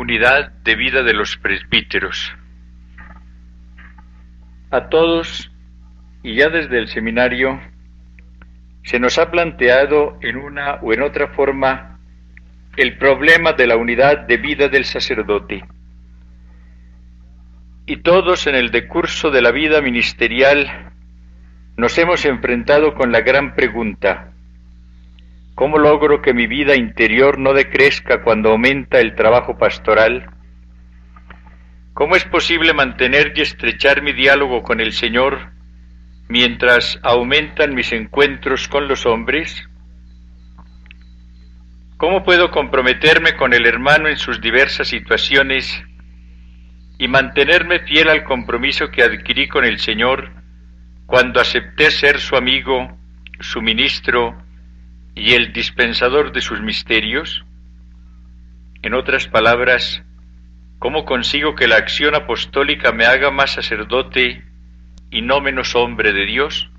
Unidad de vida de los presbíteros. A todos, y ya desde el seminario, se nos ha planteado en una o en otra forma el problema de la unidad de vida del sacerdote. Y todos en el decurso de la vida ministerial nos hemos enfrentado con la gran pregunta: ¿cómo logro que mi vida interior no decrezca cuando aumenta el trabajo pastoral? ¿Cómo es posible mantener y estrechar mi diálogo con el Señor mientras aumentan mis encuentros con los hombres? ¿Cómo puedo comprometerme con el hermano en sus diversas situaciones y mantenerme fiel al compromiso que adquirí con el Señor cuando acepté ser su amigo, su ministro y el dispensador de sus misterios? En otras palabras, ¿cómo consigo que la acción apostólica me haga más sacerdote y no menos hombre de Dios?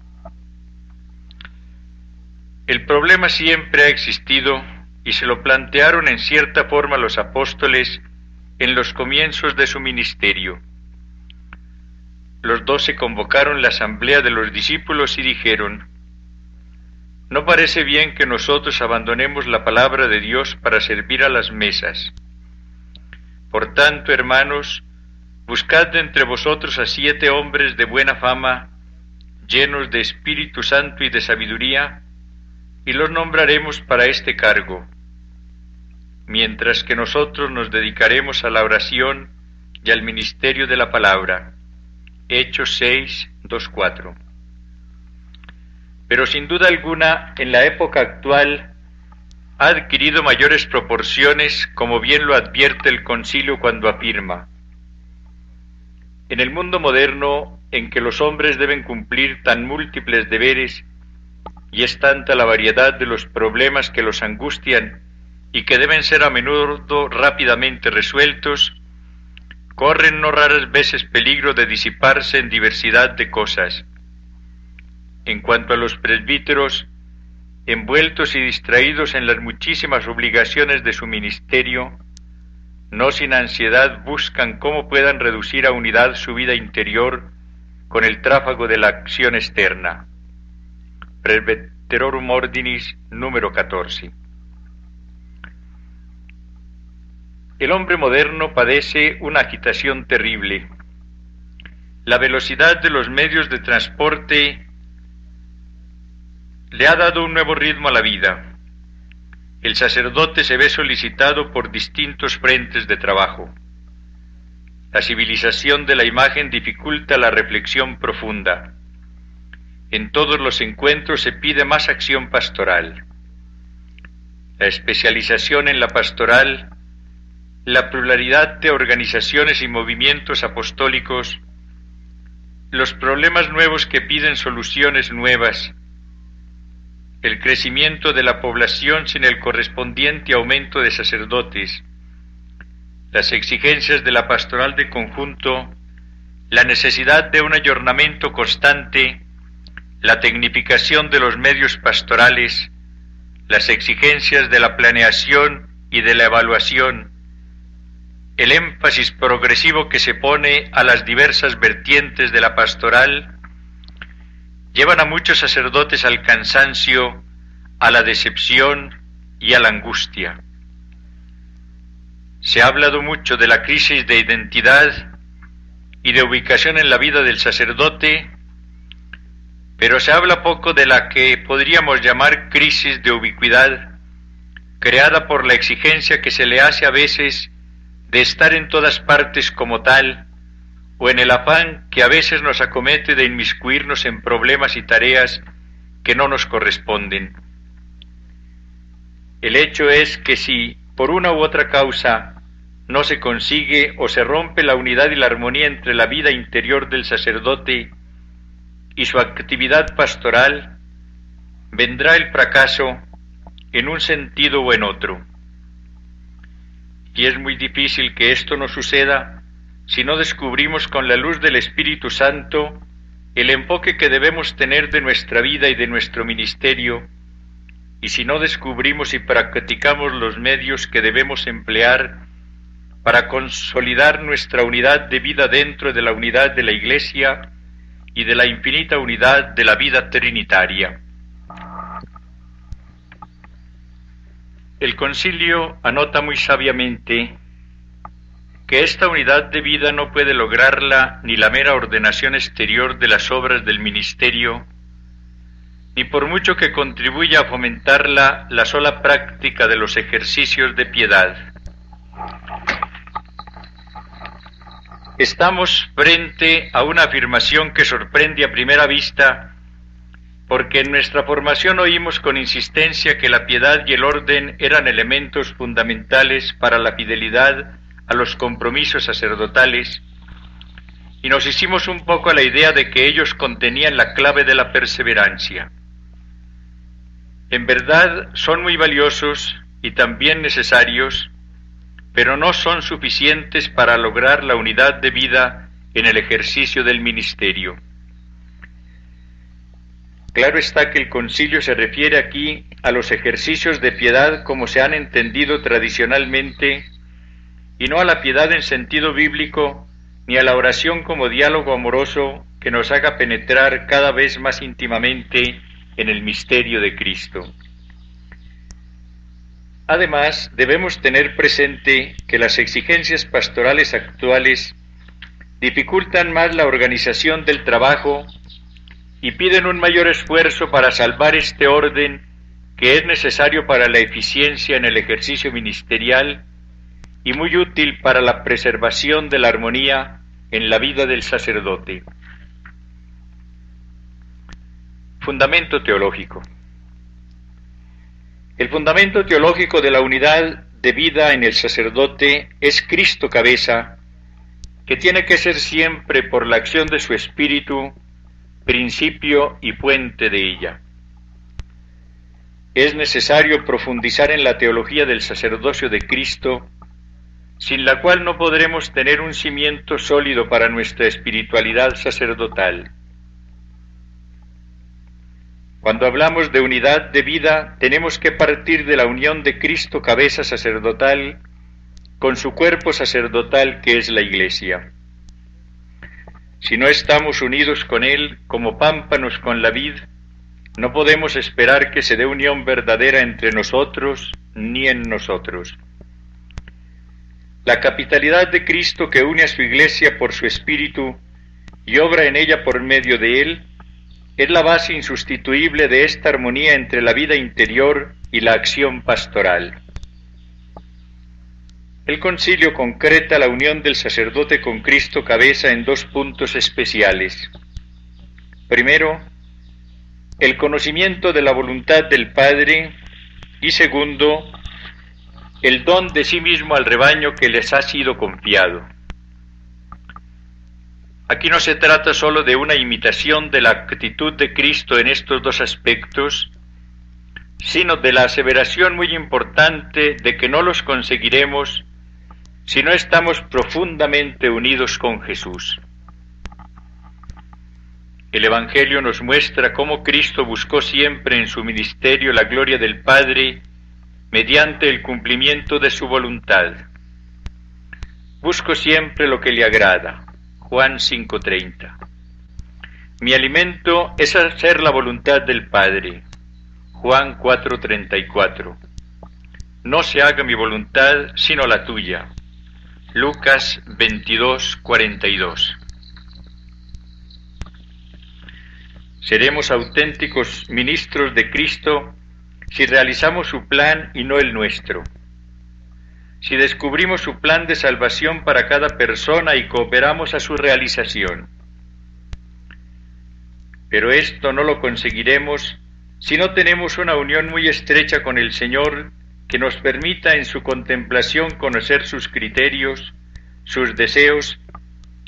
El problema siempre ha existido y se lo plantearon en cierta forma los apóstoles en los comienzos de su ministerio. Los 12 convocaron la asamblea de los discípulos y dijeron: ¿no parece bien que nosotros abandonemos la palabra de Dios para servir a las mesas? Por tanto, hermanos, buscad de entre vosotros a 7 hombres de buena fama, llenos de Espíritu Santo y de sabiduría, y los nombraremos para este cargo, mientras que nosotros nos dedicaremos a la oración y al ministerio de la palabra. Hechos 6, 2, 4. Pero sin duda alguna, en la época actual, ha adquirido mayores proporciones, como bien lo advierte el Concilio cuando afirma: en el mundo moderno, en que los hombres deben cumplir tan múltiples deberes, y es tanta la variedad de los problemas que los angustian y que deben ser a menudo rápidamente resueltos, corren no raras veces peligro de disiparse en diversidad de cosas. En cuanto a los presbíteros, envueltos y distraídos en las muchísimas obligaciones de su ministerio, no sin ansiedad buscan cómo puedan reducir a unidad su vida interior con el tráfago de la acción externa. Presbyterorum Ordinis, número 14. El hombre moderno padece una agitación terrible. La velocidad de los medios de transporte le ha dado un nuevo ritmo a la vida. El sacerdote se ve solicitado por distintos frentes de trabajo. La civilización de la imagen dificulta la reflexión profunda. En todos los encuentros se pide más acción pastoral. La especialización en la pastoral, la pluralidad de organizaciones y movimientos apostólicos, los problemas nuevos que piden soluciones nuevas, el crecimiento de la población sin el correspondiente aumento de sacerdotes, las exigencias de la pastoral de conjunto, la necesidad de un ayornamiento constante, la tecnificación de los medios pastorales, las exigencias de la planeación y de la evaluación, el énfasis progresivo que se pone a las diversas vertientes de la pastoral, llevan a muchos sacerdotes al cansancio, a la decepción y a la angustia. Se ha hablado mucho de la crisis de identidad y de ubicación en la vida del sacerdote, pero se habla poco de la que podríamos llamar crisis de ubicuidad, creada por la exigencia que se le hace a veces de estar en todas partes como tal, o en el afán que a veces nos acomete de inmiscuirnos en problemas y tareas que no nos corresponden. El hecho es que si, por una u otra causa, no se consigue o se rompe la unidad y la armonía entre la vida interior del sacerdote y su actividad pastoral, vendrá el fracaso en un sentido o en otro. Y es muy difícil que esto no suceda si no descubrimos con la luz del Espíritu Santo el enfoque que debemos tener de nuestra vida y de nuestro ministerio, y si no descubrimos y practicamos los medios que debemos emplear para consolidar nuestra unidad de vida dentro de la unidad de la Iglesia y de la infinita unidad de la vida trinitaria. El concilio anota muy sabiamente que esta unidad de vida no puede lograrla ni la mera ordenación exterior de las obras del ministerio, ni por mucho que contribuya a fomentarla la sola práctica de los ejercicios de piedad. Estamos frente a una afirmación que sorprende a primera vista, porque en nuestra formación oímos con insistencia que la piedad y el orden eran elementos fundamentales para la fidelidad a los compromisos sacerdotales, y nos hicimos un poco a la idea de que ellos contenían la clave de la perseverancia. En verdad son muy valiosos y también necesarios, pero no son suficientes para lograr la unidad de vida en el ejercicio del ministerio. Claro está que el concilio se refiere aquí a los ejercicios de piedad como se han entendido tradicionalmente, y no a la piedad en sentido bíblico, ni a la oración como diálogo amoroso que nos haga penetrar cada vez más íntimamente en el misterio de Cristo. Además, debemos tener presente que las exigencias pastorales actuales dificultan más la organización del trabajo y piden un mayor esfuerzo para salvar este orden que es necesario para la eficiencia en el ejercicio ministerial y muy útil para la preservación de la armonía en la vida del sacerdote. Fundamento teológico. El fundamento teológico de la unidad de vida en el sacerdote es Cristo cabeza, que tiene que ser siempre por la acción de su Espíritu, principio y fuente de ella. Es necesario profundizar en la teología del sacerdocio de Cristo, sin la cual no podremos tener un cimiento sólido para nuestra espiritualidad sacerdotal. Cuando hablamos de unidad de vida, tenemos que partir de la unión de Cristo cabeza sacerdotal con su cuerpo sacerdotal que es la Iglesia. Si no estamos unidos con Él como pámpanos con la vid, no podemos esperar que se dé unión verdadera entre nosotros ni en nosotros. La capitalidad de Cristo que une a su Iglesia por su Espíritu y obra en ella por medio de Él, es la base insustituible de esta armonía entre la vida interior y la acción pastoral. El concilio concreta la unión del sacerdote con Cristo cabeza en dos puntos especiales. Primero, el conocimiento de la voluntad del Padre, y segundo, el don de sí mismo al rebaño que les ha sido confiado. Aquí no se trata solo de una imitación de la actitud de Cristo en estos dos aspectos, sino de la aseveración muy importante de que no los conseguiremos si no estamos profundamente unidos con Jesús. El Evangelio nos muestra cómo Cristo buscó siempre en su ministerio la gloria del Padre mediante el cumplimiento de su voluntad. Busco siempre lo que le agrada. Juan 5:30. Mi alimento es hacer la voluntad del Padre. Juan 4:34. No se haga mi voluntad sino la tuya. Lucas 22:42. Seremos auténticos ministros de Cristo si realizamos su plan y no el nuestro. Si descubrimos su plan de salvación para cada persona y cooperamos a su realización. Pero esto no lo conseguiremos si no tenemos una unión muy estrecha con el Señor que nos permita en su contemplación conocer sus criterios, sus deseos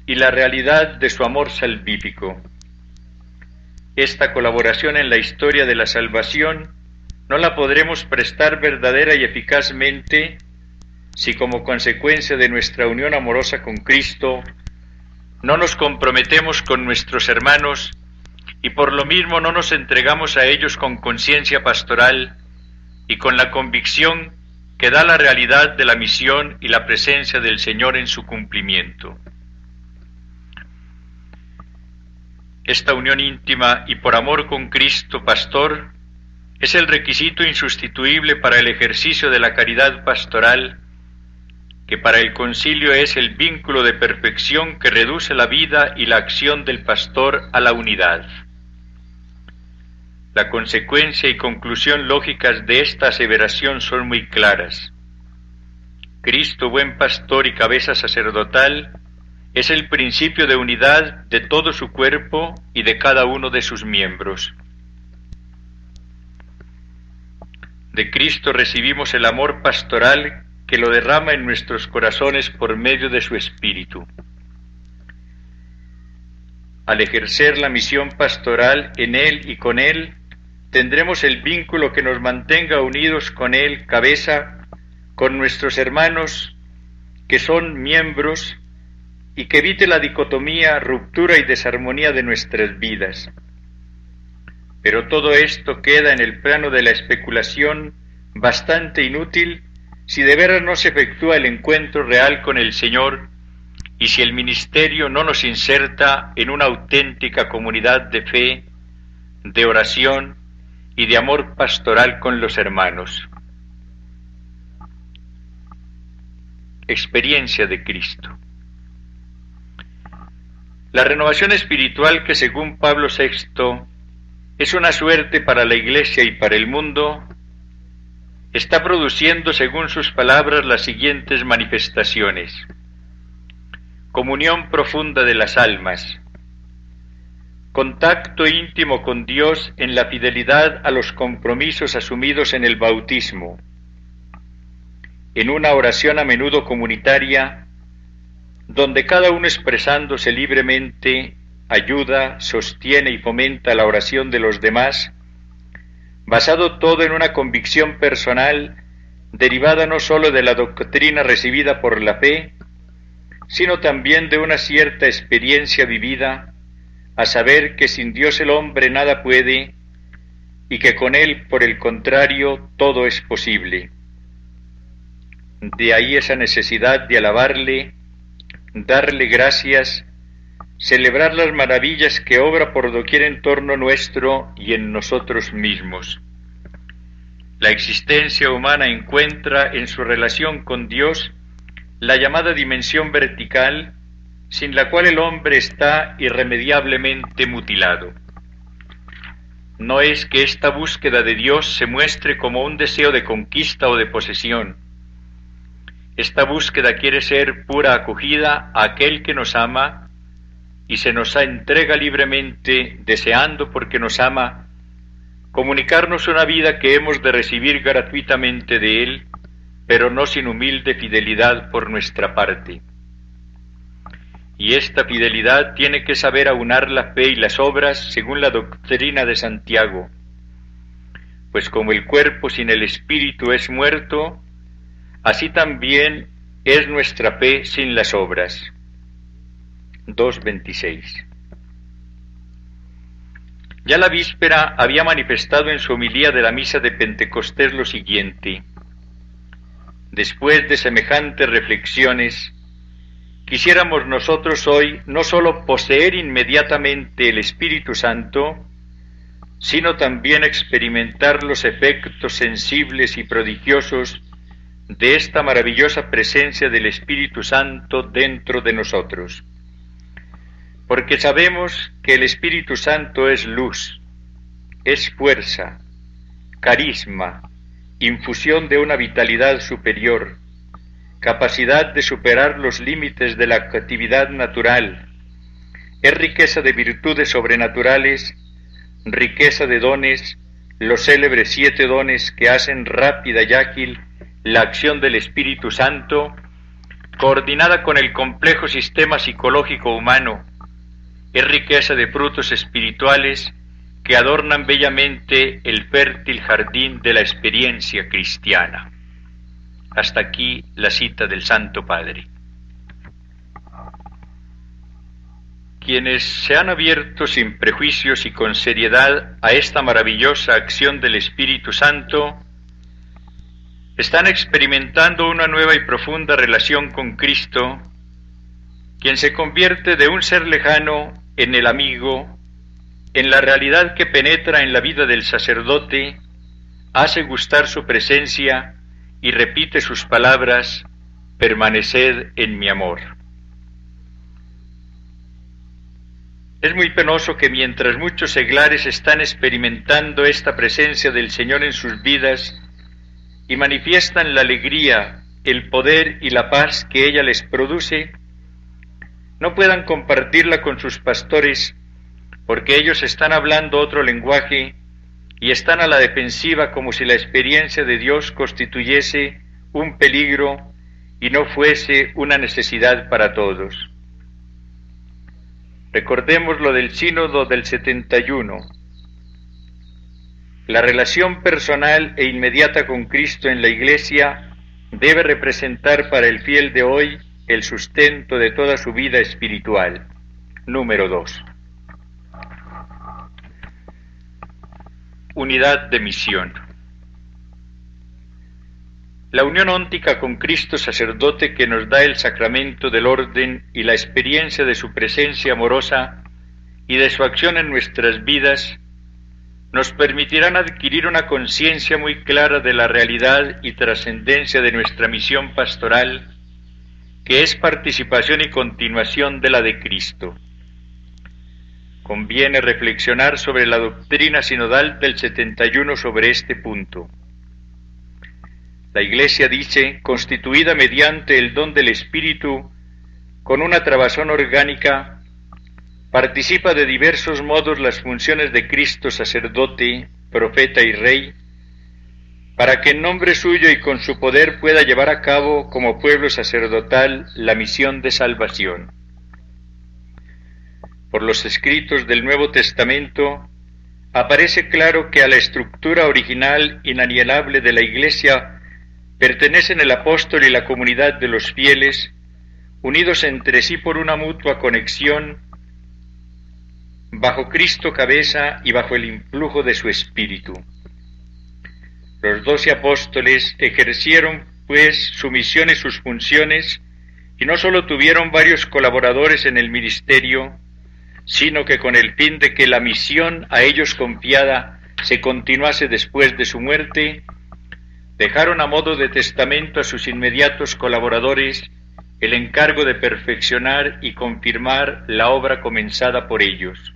y la realidad de su amor salvífico. Esta colaboración en la historia de la salvación no la podremos prestar verdadera y eficazmente si como consecuencia de nuestra unión amorosa con Cristo no nos comprometemos con nuestros hermanos y por lo mismo no nos entregamos a ellos con conciencia pastoral y con la convicción que da la realidad de la misión y la presencia del Señor en su cumplimiento. Esta unión íntima y por amor con Cristo Pastor es el requisito insustituible para el ejercicio de la caridad pastoral, que para el concilio es el vínculo de perfección que reduce la vida y la acción del pastor a la unidad. La consecuencia y conclusión lógicas de esta aseveración son muy claras. Cristo, buen pastor y cabeza sacerdotal, es el principio de unidad de todo su cuerpo y de cada uno de sus miembros. De Cristo recibimos el amor pastoral que lo derrama en nuestros corazones por medio de su Espíritu. Al ejercer la misión pastoral en Él y con Él, tendremos el vínculo que nos mantenga unidos con Él, cabeza, con nuestros hermanos que son miembros, y que evite la dicotomía, ruptura y desarmonía de nuestras vidas. Pero todo esto queda en el plano de la especulación bastante inútil si de veras no se efectúa el encuentro real con el Señor y si el ministerio no nos inserta en una auténtica comunidad de fe, de oración y de amor pastoral con los hermanos. Experiencia de Cristo. La renovación espiritual que según Pablo VI es una suerte para la Iglesia y para el mundo, está produciendo según sus palabras las siguientes manifestaciones: comunión profunda de las almas, contacto íntimo con Dios en la fidelidad a los compromisos asumidos en el bautismo, en una oración a menudo comunitaria, donde cada uno expresándose libremente ayuda, sostiene y fomenta la oración de los demás, basado todo en una convicción personal derivada no sólo de la doctrina recibida por la fe, sino también de una cierta experiencia vivida, a saber que sin Dios el hombre nada puede y que con Él, por el contrario, todo es posible. De ahí esa necesidad de alabarle, darle gracias, celebrar las maravillas que obra por doquier en torno nuestro y en nosotros mismos. La existencia humana encuentra en su relación con Dios la llamada dimensión vertical, sin la cual el hombre está irremediablemente mutilado. No es que esta búsqueda de Dios se muestre como un deseo de conquista o de posesión. Esta búsqueda quiere ser pura acogida a aquel que nos ama y se nos entrega libremente, deseando porque nos ama, comunicarnos una vida que hemos de recibir gratuitamente de Él, pero no sin humilde fidelidad por nuestra parte. Y esta fidelidad tiene que saber aunar la fe y las obras según la doctrina de Santiago, pues como el cuerpo sin el espíritu es muerto, así también es nuestra fe sin las obras. 2:26. Ya la víspera había manifestado en su homilía de la misa de Pentecostés lo siguiente: después de semejantes reflexiones, quisiéramos nosotros hoy no sólo poseer inmediatamente el Espíritu Santo, sino también experimentar los efectos sensibles y prodigiosos de esta maravillosa presencia del Espíritu Santo dentro de nosotros. Porque sabemos que el Espíritu Santo es luz, es fuerza, carisma, infusión de una vitalidad superior, capacidad de superar los límites de la actividad natural, es riqueza de virtudes sobrenaturales, riqueza de dones, los célebres 7 dones que hacen rápida y ágil la acción del Espíritu Santo, coordinada con el complejo sistema psicológico humano, es riqueza de frutos espirituales que adornan bellamente el fértil jardín de la experiencia cristiana. Hasta aquí la cita del Santo Padre. Quienes se han abierto sin prejuicios y con seriedad a esta maravillosa acción del Espíritu Santo, están experimentando una nueva y profunda relación con Cristo, quien se convierte de un ser lejano en el amigo, en la realidad que penetra en la vida del sacerdote, hace gustar su presencia y repite sus palabras: permaneced en mi amor. Es muy penoso que mientras muchos seglares están experimentando esta presencia del Señor en sus vidas y manifiestan la alegría, el poder y la paz que ella les produce, no puedan compartirla con sus pastores, porque ellos están hablando otro lenguaje y están a la defensiva, como si la experiencia de Dios constituyese un peligro y no fuese una necesidad para todos. Recordemos lo del Sínodo del 71. La relación personal e inmediata con Cristo en la Iglesia debe representar para el fiel de hoy el sustento de toda su vida espiritual. Número 2. Unidad de misión. La unión óntica con Cristo sacerdote, que nos da el sacramento del orden y la experiencia de su presencia amorosa y de su acción en nuestras vidas, nos permitirán adquirir una conciencia muy clara de la realidad y trascendencia de nuestra misión pastoral, que es participación y continuación de la de Cristo. Conviene reflexionar sobre la doctrina sinodal del 71 sobre este punto. La Iglesia dice, constituida mediante el don del Espíritu, con una trabazón orgánica, participa de diversos modos las funciones de Cristo sacerdote, profeta y rey, para que en nombre suyo y con su poder pueda llevar a cabo como pueblo sacerdotal la misión de salvación. Por los escritos del Nuevo Testamento, aparece claro que a la estructura original inalienable de la Iglesia pertenecen el apóstol y la comunidad de los fieles, unidos entre sí por una mutua conexión, bajo Cristo cabeza y bajo el influjo de su Espíritu. Los 12 apóstoles ejercieron, pues, su misión y sus funciones, y no solo tuvieron varios colaboradores en el ministerio, sino que con el fin de que la misión a ellos confiada se continuase después de su muerte, dejaron a modo de testamento a sus inmediatos colaboradores el encargo de perfeccionar y confirmar la obra comenzada por ellos,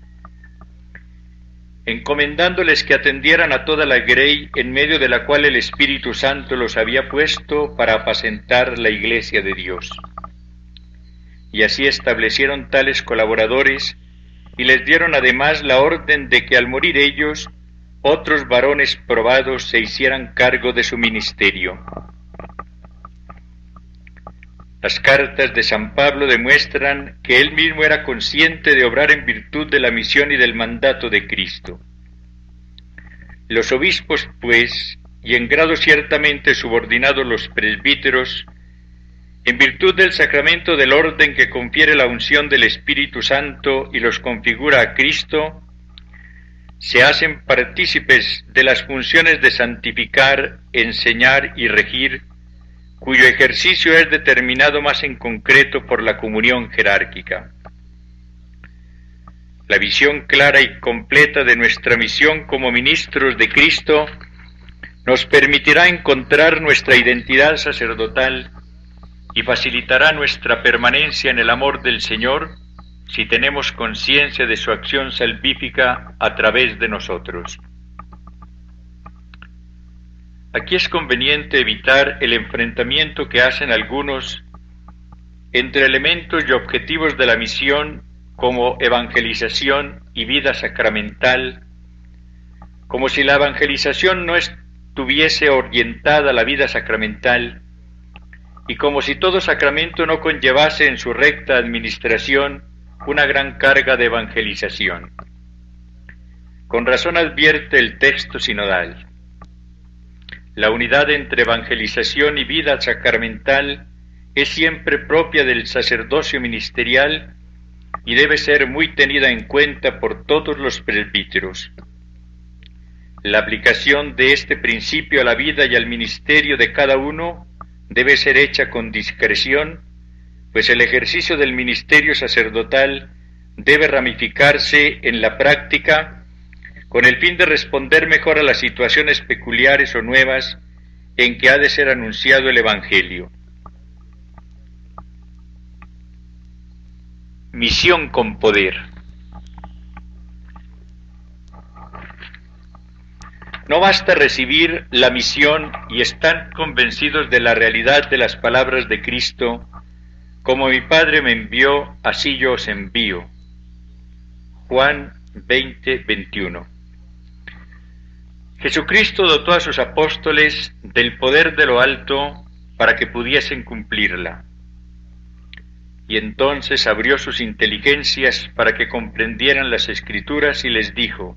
encomendándoles que atendieran a toda la grey en medio de la cual el Espíritu Santo los había puesto para apacentar la Iglesia de Dios. Y así establecieron tales colaboradores y les dieron además la orden de que al morir ellos, otros varones probados se hicieran cargo de su ministerio. Las cartas de San Pablo demuestran que él mismo era consciente de obrar en virtud de la misión y del mandato de Cristo. Los obispos, pues, y en grado ciertamente subordinados los presbíteros, en virtud del sacramento del orden que confiere la unción del Espíritu Santo y los configura a Cristo, se hacen partícipes de las funciones de santificar, enseñar y regir, cuyo ejercicio es determinado más en concreto por la comunión jerárquica. La visión clara y completa de nuestra misión como ministros de Cristo nos permitirá encontrar nuestra identidad sacerdotal y facilitará nuestra permanencia en el amor del Señor si tenemos conciencia de su acción salvífica a través de nosotros. Aquí es conveniente evitar el enfrentamiento que hacen algunos entre elementos y objetivos de la misión como evangelización y vida sacramental, como si la evangelización no estuviese orientada a la vida sacramental y como si todo sacramento no conllevase en su recta administración una gran carga de evangelización. Con razón advierte el texto sinodal: la unidad entre evangelización y vida sacramental es siempre propia del sacerdocio ministerial y debe ser muy tenida en cuenta por todos los presbíteros. La aplicación de este principio a la vida y al ministerio de cada uno debe ser hecha con discreción, pues el ejercicio del ministerio sacerdotal debe ramificarse en la práctica con el fin de responder mejor a las situaciones peculiares o nuevas en que ha de ser anunciado el Evangelio. Misión con poder. No basta recibir la misión y estar convencidos de la realidad de las palabras de Cristo: como mi Padre me envió, así yo os envío. Juan 20:21. Jesucristo dotó a sus apóstoles del poder de lo alto para que pudiesen cumplirla. Y entonces abrió sus inteligencias para que comprendieran las Escrituras y les dijo: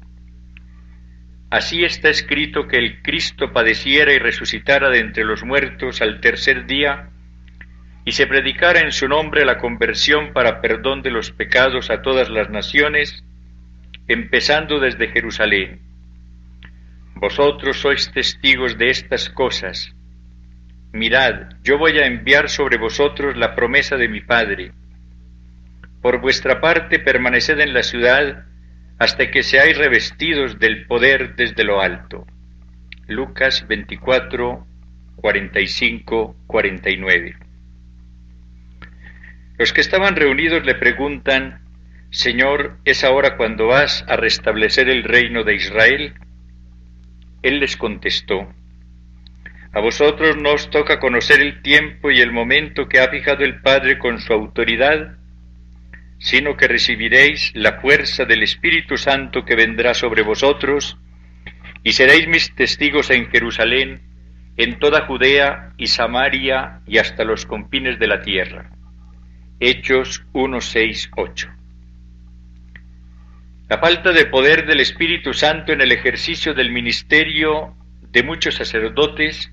así está escrito que el Cristo padeciera y resucitara de entre los muertos al tercer día, y se predicara en su nombre la conversión para perdón de los pecados a todas las naciones, empezando desde Jerusalén. Vosotros sois testigos de estas cosas. Mirad, yo voy a enviar sobre vosotros la promesa de mi Padre. Por vuestra parte permaneced en la ciudad hasta que seáis revestidos del poder desde lo alto. Lucas 24, 45, 49. Los que estaban reunidos le preguntan: Señor, ¿es ahora cuando vas a restablecer el reino de Israel? Él les contestó: a vosotros no os toca conocer el tiempo y el momento que ha fijado el Padre con su autoridad, sino que recibiréis la fuerza del Espíritu Santo que vendrá sobre vosotros, y seréis mis testigos en Jerusalén, en toda Judea y Samaria y hasta los confines de la tierra. Hechos 1, 6, 8. La falta de poder del Espíritu Santo en el ejercicio del ministerio de muchos sacerdotes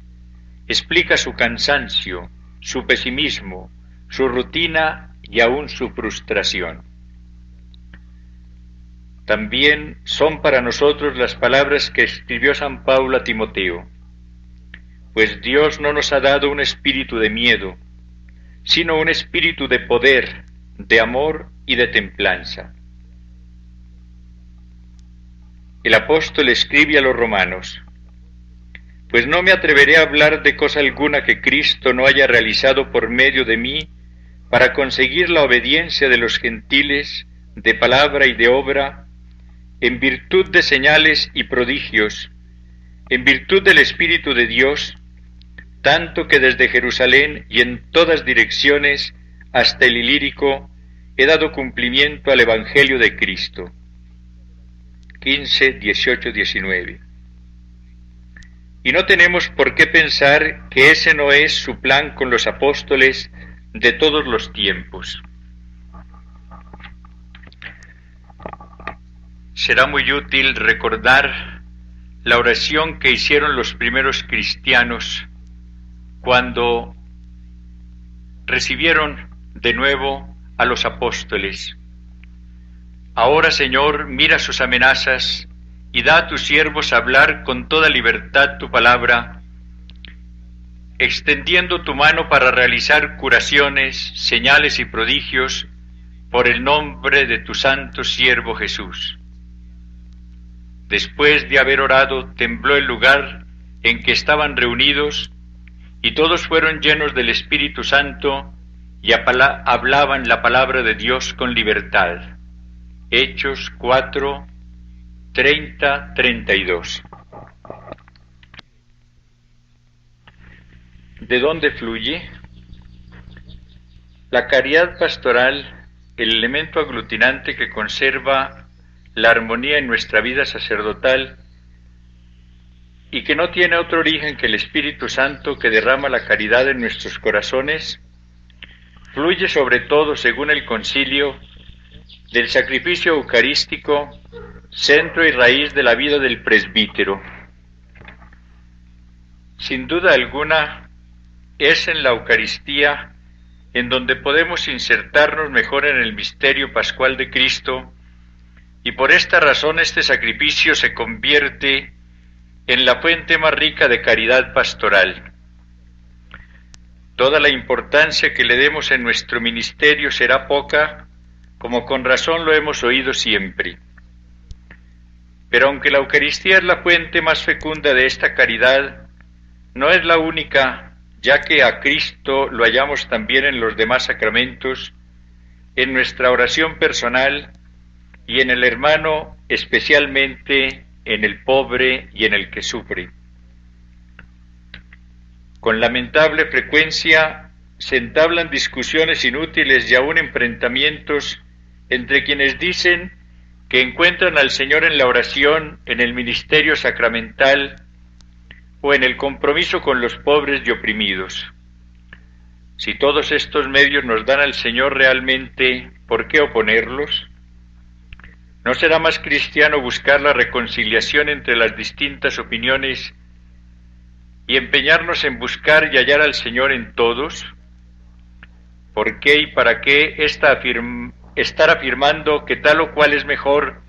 explica su cansancio, su pesimismo, su rutina y aún su frustración. También son para nosotros las palabras que escribió San Pablo a Timoteo: pues Dios no nos ha dado un espíritu de miedo, sino un espíritu de poder, de amor y de templanza. El apóstol escribe a los romanos: pues no me atreveré a hablar de cosa alguna que Cristo no haya realizado por medio de mí, para conseguir la obediencia de los gentiles, de palabra y de obra, en virtud de señales y prodigios, en virtud del Espíritu de Dios, tanto que desde Jerusalén y en todas direcciones hasta el Ilírico he dado cumplimiento al Evangelio de Cristo. 15, 18, 19. Y no tenemos por qué pensar que ese no es su plan con los apóstoles de todos los tiempos. Será muy útil recordar la oración que hicieron los primeros cristianos cuando recibieron de nuevo a los apóstoles. Ahora, Señor, mira sus amenazas y da a tus siervos hablar con toda libertad tu palabra, extendiendo tu mano para realizar curaciones, señales y prodigios por el nombre de tu santo siervo Jesús. Después de haber orado, tembló el lugar en que estaban reunidos, y todos fueron llenos del Espíritu Santo y hablaban la palabra de Dios con libertad. Hechos 4, 30, 32. ¿De dónde fluye? La caridad pastoral, el elemento aglutinante que conserva la armonía en nuestra vida sacerdotal y que no tiene otro origen que el Espíritu Santo que derrama la caridad en nuestros corazones, fluye sobre todo, según el Concilio, del sacrificio eucarístico, centro y raíz de la vida del presbítero. Sin duda alguna, es en la Eucaristía en donde podemos insertarnos mejor en el misterio pascual de Cristo, y por esta razón este sacrificio se convierte en la fuente más rica de caridad pastoral. Toda la importancia que le demos en nuestro ministerio será poca, como con razón lo hemos oído siempre. Pero aunque la Eucaristía es la fuente más fecunda de esta caridad, no es la única, ya que a Cristo lo hallamos también en los demás sacramentos, en nuestra oración personal y en el hermano, especialmente en el pobre y en el que sufre. Con lamentable frecuencia se entablan discusiones inútiles y aún enfrentamientos entre quienes dicen que encuentran al Señor en la oración, en el ministerio sacramental o en el compromiso con los pobres y oprimidos. Si todos estos medios nos dan al Señor realmente, ¿por qué oponerlos? ¿No será más cristiano buscar la reconciliación entre las distintas opiniones y empeñarnos en buscar y hallar al Señor en todos? ¿Por qué y para qué estar afirmando que tal o cual es mejor,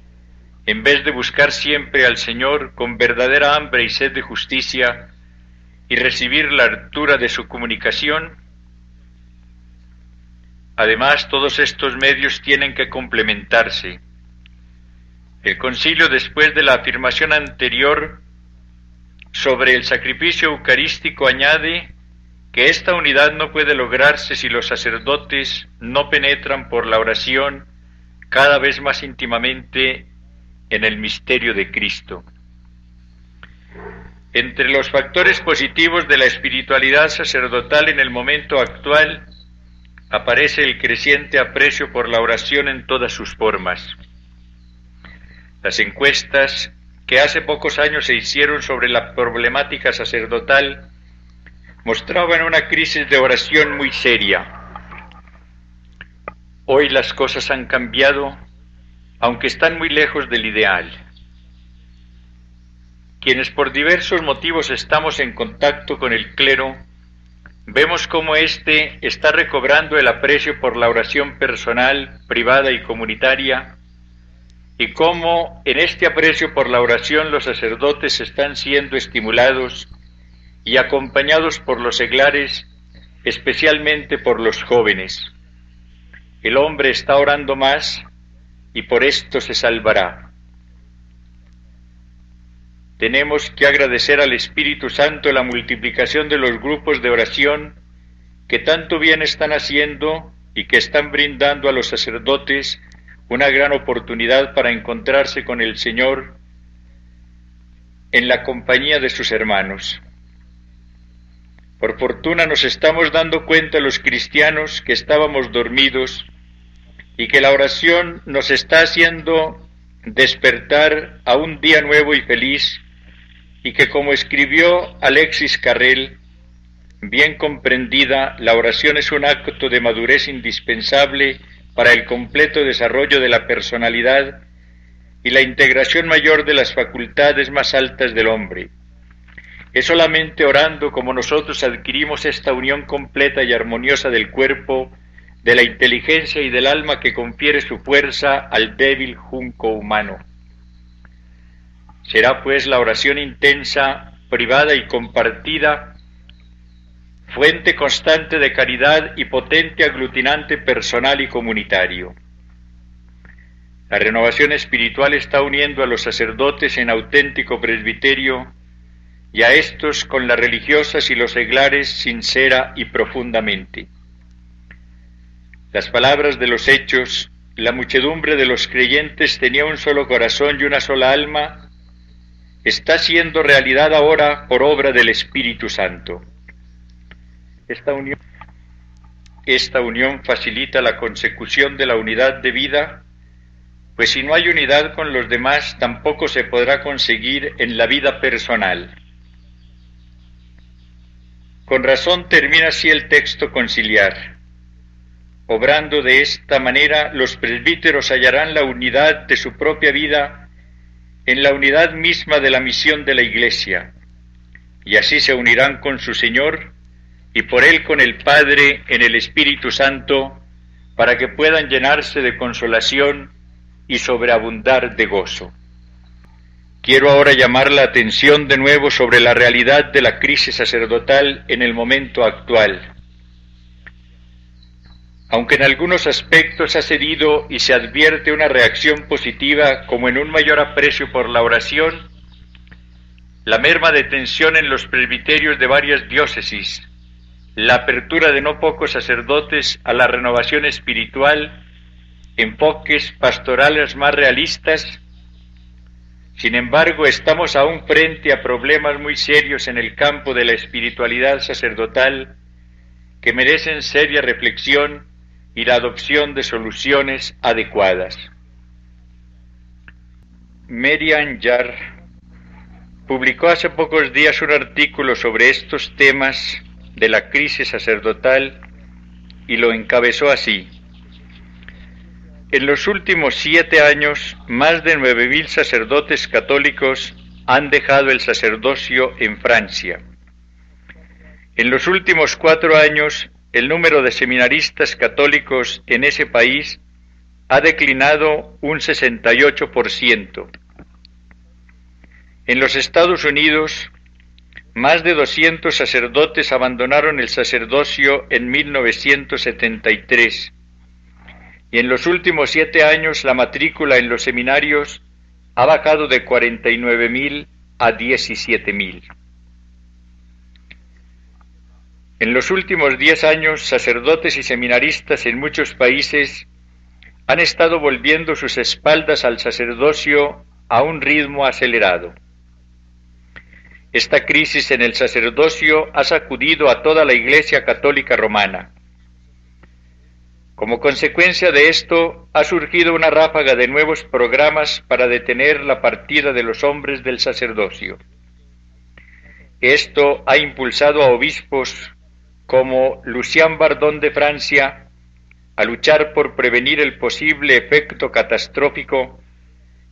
en vez de buscar siempre al Señor con verdadera hambre y sed de justicia y recibir la altura de su comunicación? Además, todos estos medios tienen que complementarse. El concilio, después de la afirmación anterior sobre el sacrificio eucarístico, añade que esta unidad no puede lograrse si los sacerdotes no penetran por la oración cada vez más íntimamente en el misterio de Cristo. Entre los factores positivos de la espiritualidad sacerdotal en el momento actual aparece el creciente aprecio por la oración en todas sus formas. Las encuestas que hace pocos años se hicieron sobre la problemática sacerdotal mostraban una crisis de oración muy seria. Hoy las cosas han cambiado, aunque están muy lejos del ideal. Quienes por diversos motivos estamos en contacto con el clero, vemos cómo éste está recobrando el aprecio por la oración personal, privada y comunitaria, y cómo en este aprecio por la oración los sacerdotes están siendo estimulados y acompañados por los seglares, especialmente por los jóvenes. El hombre está orando más y por esto se salvará. Tenemos que agradecer al Espíritu Santo la multiplicación de los grupos de oración que tanto bien están haciendo y que están brindando a los sacerdotes una gran oportunidad para encontrarse con el Señor en la compañía de sus hermanos. Por fortuna nos estamos dando cuenta los cristianos que estábamos dormidos y que la oración nos está haciendo despertar a un día nuevo y feliz, y que, como escribió Alexis Carrel, bien comprendida, la oración es un acto de madurez indispensable para el completo desarrollo de la personalidad y la integración mayor de las facultades más altas del hombre. Es solamente orando como nosotros adquirimos esta unión completa y armoniosa del cuerpo, de la inteligencia y del alma que confiere su fuerza al débil junco humano. Será pues la oración intensa, privada y compartida, fuente constante de caridad y potente aglutinante personal y comunitario. La renovación espiritual está uniendo a los sacerdotes en auténtico presbiterio y a estos con las religiosas y los seglares sincera y profundamente. Las palabras de los hechos, la muchedumbre de los creyentes tenía un solo corazón y una sola alma, está siendo realidad ahora por obra del Espíritu Santo. Esta unión facilita la consecución de la unidad de vida, pues si no hay unidad con los demás, tampoco se podrá conseguir en la vida personal. Con razón termina así el texto conciliar. Obrando de esta manera, los presbíteros hallarán la unidad de su propia vida en la unidad misma de la misión de la Iglesia, y así se unirán con su Señor y por Él con el Padre en el Espíritu Santo, para que puedan llenarse de consolación y sobreabundar de gozo. Quiero ahora llamar la atención de nuevo sobre la realidad de la crisis sacerdotal en el momento actual. Aunque en algunos aspectos ha cedido y se advierte una reacción positiva como en un mayor aprecio por la oración, la merma de tensión en los presbiterios de varias diócesis, la apertura de no pocos sacerdotes a la renovación espiritual, enfoques pastorales más realistas. Sin embargo, estamos aún frente a problemas muy serios en el campo de la espiritualidad sacerdotal que merecen seria reflexión y la adopción de soluciones adecuadas. Merian Yar publicó hace pocos días un artículo sobre estos temas de la crisis sacerdotal y lo encabezó así: en los últimos 7 años, más de 9.000 sacerdotes católicos han dejado el sacerdocio en Francia. En los últimos 4 años, el número de seminaristas católicos en ese país ha declinado un 68%. En los Estados Unidos, más de 200 sacerdotes abandonaron el sacerdocio en 1973. Y en los últimos 7 años la matrícula en los seminarios ha bajado de 49.000 a 17.000. En los últimos 10 años, sacerdotes y seminaristas en muchos países han estado volviendo sus espaldas al sacerdocio a un ritmo acelerado. Esta crisis en el sacerdocio ha sacudido a toda la Iglesia Católica Romana. Como consecuencia de esto, ha surgido una ráfaga de nuevos programas para detener la partida de los hombres del sacerdocio. Esto ha impulsado a obispos como Lucien Bardon de Francia a luchar por prevenir el posible efecto catastrófico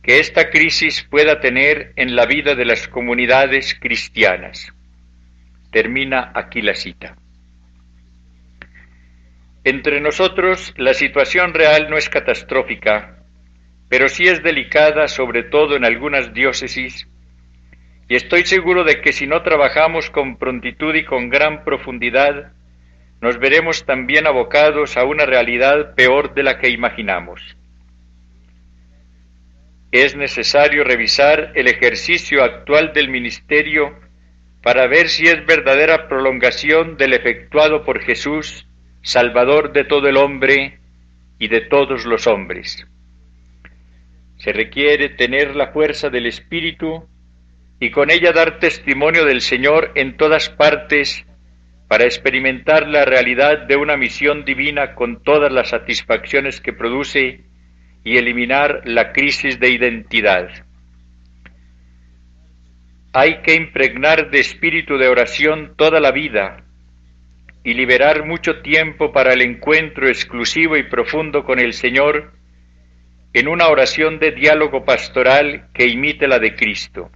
que esta crisis pueda tener en la vida de las comunidades cristianas. Termina aquí la cita. Entre nosotros, la situación real no es catastrófica, pero sí es delicada, sobre todo en algunas diócesis, y estoy seguro de que si no trabajamos con prontitud y con gran profundidad, nos veremos también abocados a una realidad peor de la que imaginamos. Es necesario revisar el ejercicio actual del ministerio para ver si es verdadera prolongación del efectuado por Jesús, Salvador de todo el hombre y de todos los hombres. Se requiere tener la fuerza del Espíritu y con ella dar testimonio del Señor en todas partes para experimentar la realidad de una misión divina con todas las satisfacciones que produce y eliminar la crisis de identidad. Hay que impregnar de espíritu de oración toda la vida y liberar mucho tiempo para el encuentro exclusivo y profundo con el Señor en una oración de diálogo pastoral que imite la de Cristo.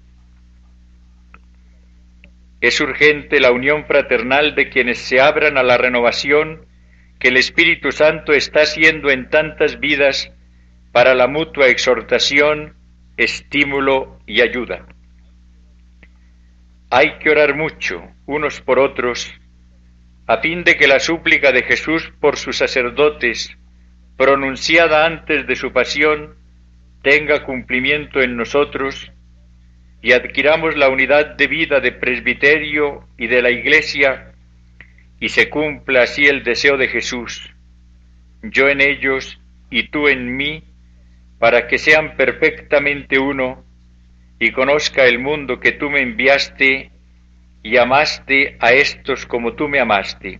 Es urgente la unión fraternal de quienes se abran a la renovación que el Espíritu Santo está haciendo en tantas vidas para la mutua exhortación, estímulo y ayuda. Hay que orar mucho unos por otros, a fin de que la súplica de Jesús por sus sacerdotes, pronunciada antes de su pasión, tenga cumplimiento en nosotros y adquiramos la unidad de vida de presbiterio y de la Iglesia, y se cumpla así el deseo de Jesús, yo en ellos y tú en mí, para que sean perfectamente uno, y conozca el mundo que tú me enviaste, y amaste a estos como tú me amaste.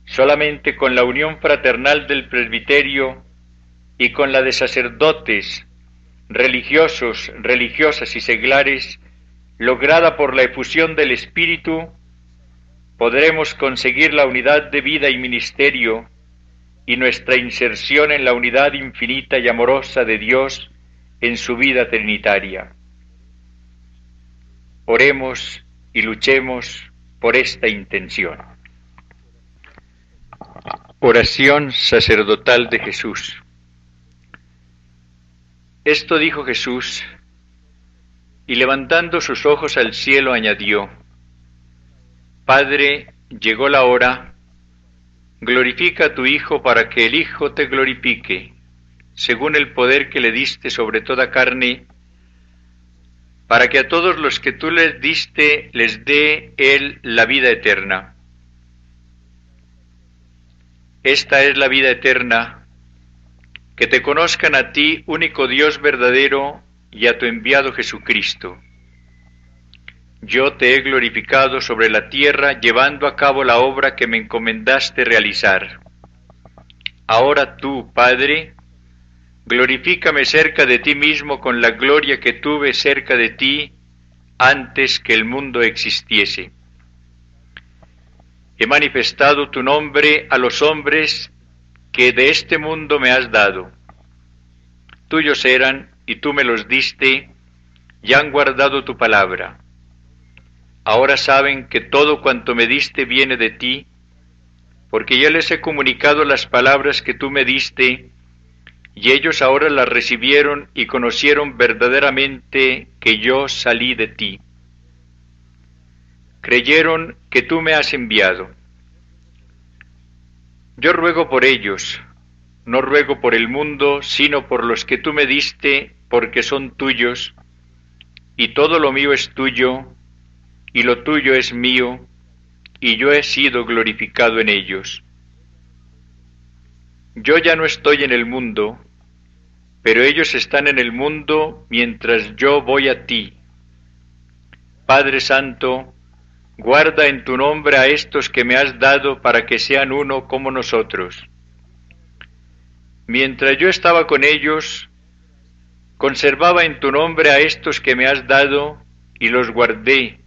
Solamente con la unión fraternal del presbiterio y con la de sacerdotes, religiosos, religiosas y seglares, lograda por la efusión del Espíritu, podremos conseguir la unidad de vida y ministerio y nuestra inserción en la unidad infinita y amorosa de Dios en su vida trinitaria. Oremos y luchemos por esta intención. Oración sacerdotal de Jesús. Esto dijo Jesús Y levantando sus ojos al cielo añadió: Padre, llegó la hora, glorifica a tu Hijo para que el Hijo te glorifique, según el poder que le diste sobre toda carne, para que a todos los que tú les diste les dé Él la vida eterna. Esta es la vida eterna, que te conozcan a ti, único Dios verdadero, y a tu enviado Jesucristo. Yo te he glorificado sobre la tierra, llevando a cabo la obra que me encomendaste realizar. Ahora tú, Padre, glorifícame cerca de ti mismo con la gloria que tuve cerca de ti antes que el mundo existiese. He manifestado tu nombre a los hombres que de este mundo me has dado. Tuyos eran, y tú me los diste, y han guardado tu palabra. Ahora saben que todo cuanto me diste viene de ti, porque yo les he comunicado las palabras que tú me diste, y ellos ahora las recibieron y conocieron verdaderamente que yo salí de ti. Creyeron que tú me has enviado. Yo ruego por ellos, no ruego por el mundo, sino por los que tú me diste, porque son tuyos, y todo lo mío es tuyo, y lo tuyo es mío, y yo he sido glorificado en ellos. Yo ya no estoy en el mundo, pero ellos están en el mundo mientras yo voy a ti. Padre Santo, guarda en tu nombre a estos que me has dado para que sean uno como nosotros. Mientras yo estaba con ellos, conservaba en tu nombre a estos que me has dado y los guardé,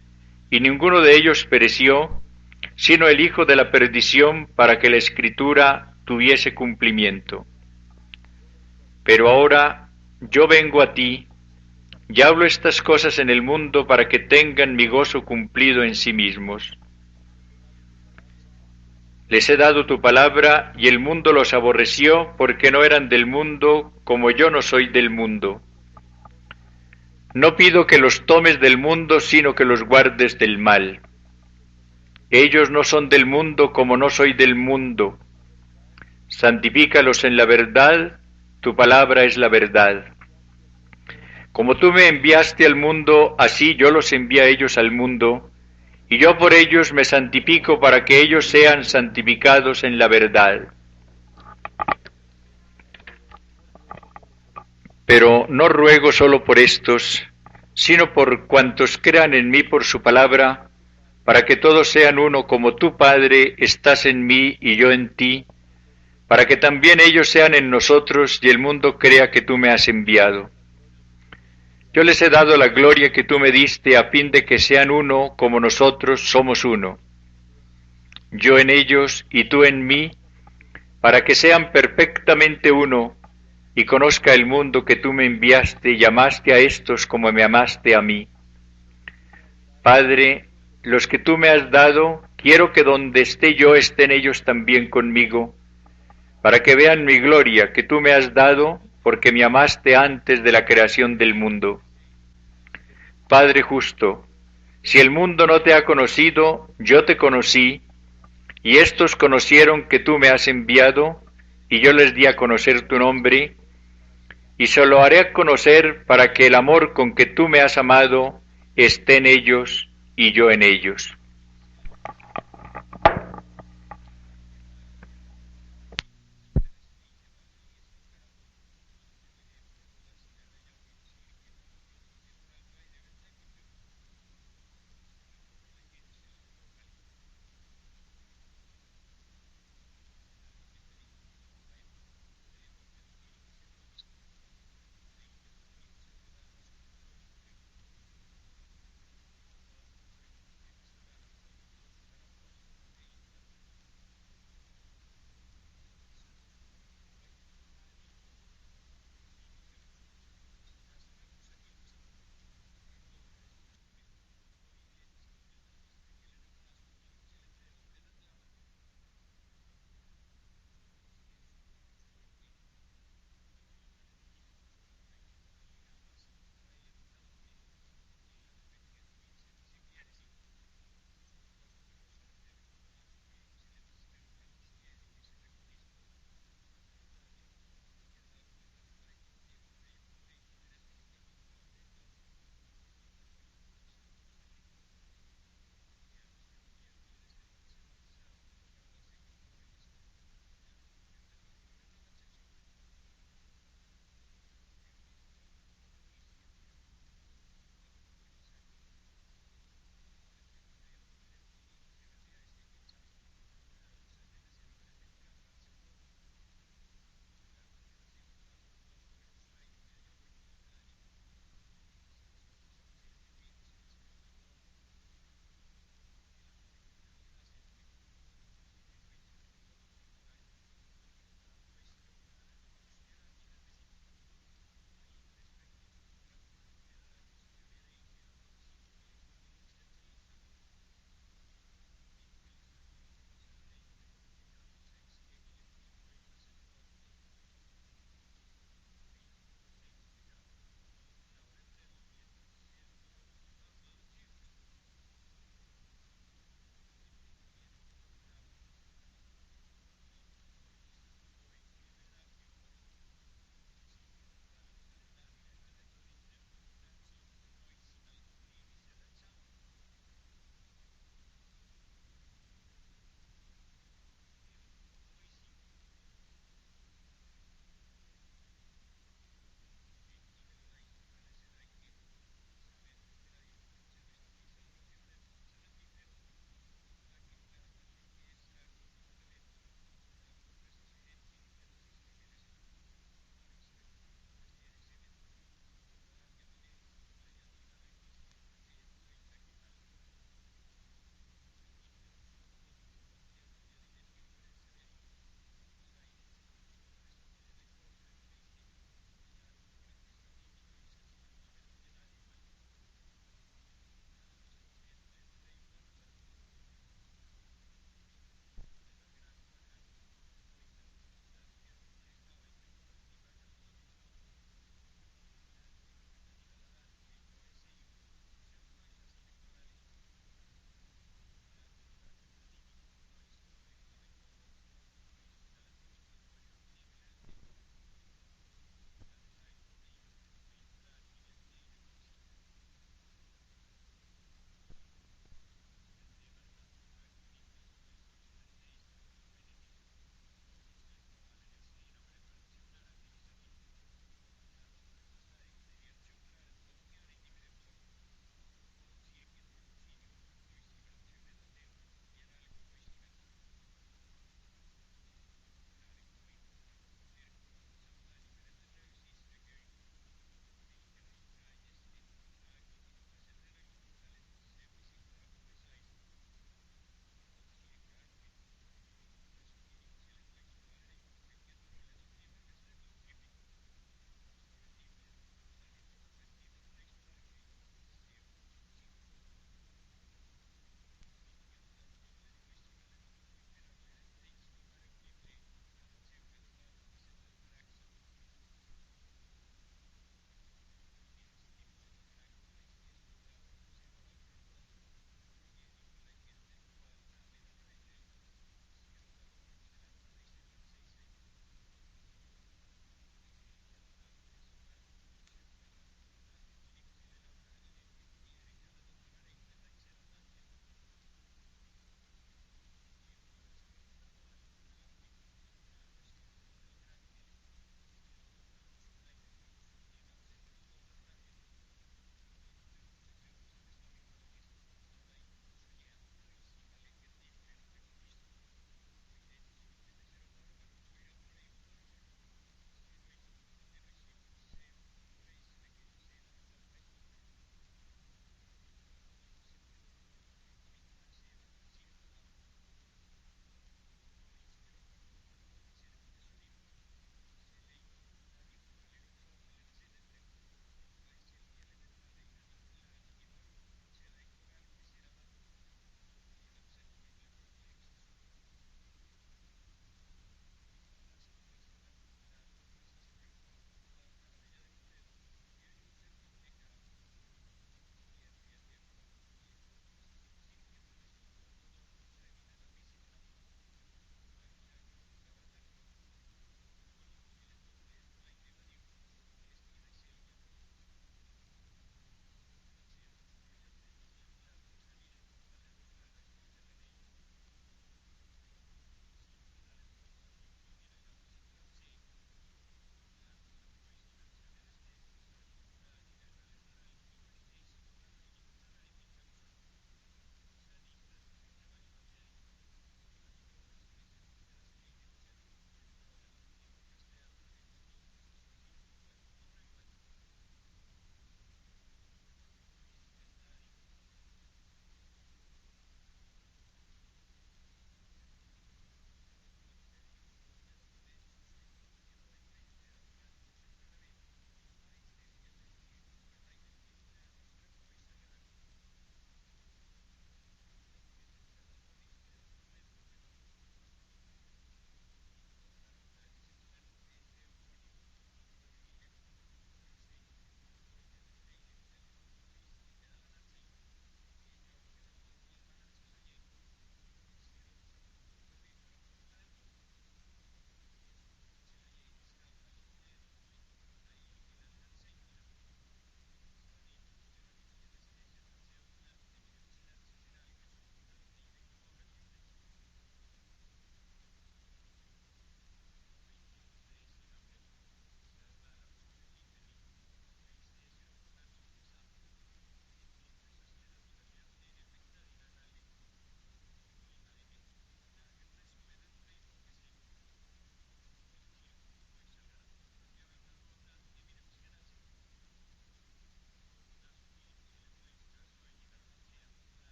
y ninguno de ellos pereció, sino el hijo de la perdición, para que la Escritura tuviese cumplimiento. Pero ahora yo vengo a ti, y hablo estas cosas en el mundo para que tengan mi gozo cumplido en sí mismos. Les he dado tu palabra, y el mundo los aborreció, porque no eran del mundo, como yo no soy del mundo. No pido que los tomes del mundo, sino que los guardes del mal. Ellos no son del mundo, como no soy del mundo. Santifícalos en la verdad, tu palabra es la verdad. Como tú me enviaste al mundo, así yo los envié a ellos al mundo, y yo por ellos me santifico para que ellos sean santificados en la verdad. Pero no ruego solo por estos, sino por cuantos crean en mí por su palabra, para que todos sean uno como tú, Padre, estás en mí y yo en ti, para que también ellos sean en nosotros y el mundo crea que tú me has enviado. Yo les he dado la gloria que tú me diste a fin de que sean uno como nosotros somos uno. Yo en ellos y tú en mí, para que sean perfectamente uno y conozca el mundo que tú me enviaste y amaste a estos como me amaste a mí. Padre, los que tú me has dado, quiero que donde esté yo estén ellos también conmigo, para que vean mi gloria que tú me has dado, porque me amaste antes de la creación del mundo. Padre justo, si el mundo no te ha conocido, yo te conocí, y estos conocieron que tú me has enviado, y yo les di a conocer tu nombre, y se lo haré a conocer para que el amor con que tú me has amado esté en ellos y yo en ellos.